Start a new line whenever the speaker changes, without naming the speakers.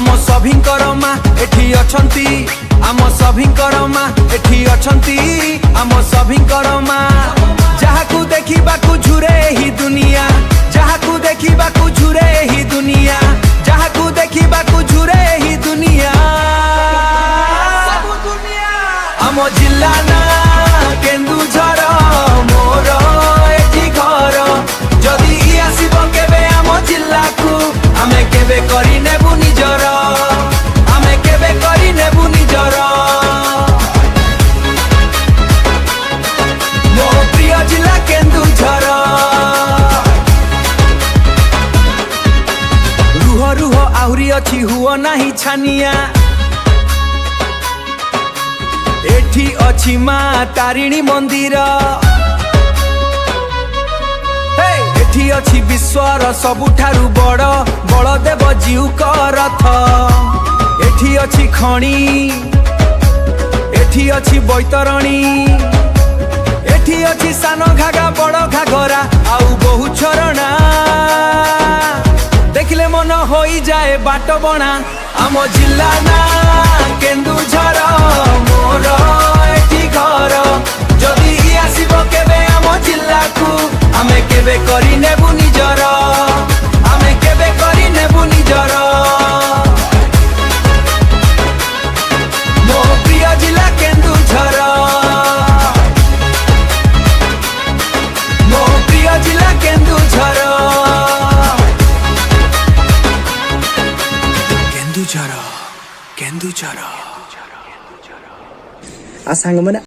आम सभिंकर माँ एठी अछंती आम सभिंकर माँ एठी अछंती आम सभिंकर माँ जहाकू देखिबाकू झुरे ही दुनिया जहाकू देखिबाकू झुरे ही दुनिया जहाकू देखिबाकू झुरे ही दुनिया आम जिल्ला ना केन्दुझर मोर एठी घर जदि आसिबो केबे आम जिल्ला को आमे केबे करि नेबु निजर आमे केबे करि नेबु निजर मो प्रिय जिल्ला केन्दुझर रुह रुह आहुरी अछि हुओ नाही छानिया एठी अछि माँ तारिणी मंदिर एठी अछि विश्वर सबुठारु बड़ बलदेव जीव रथ एठी अछि खणी एठी अछि बैतरणी एठी अछि सान घागा बड़ घाघरा आउ बहु झरणा देखले मन होई जाए बाट बणा आम जिल्ला ना केन्दुझर मोर एठी घर जदि आसिबो केबे आम जिल्ला को आमे केबे करि नेबु निजर आमे केबे करि नेबु निजर मो प्रिय जिल्ला केन्दुझर मो प्रिय जिल्ला केन्दुझर केन्दुझर केन्दुझर
आ सांग मैंने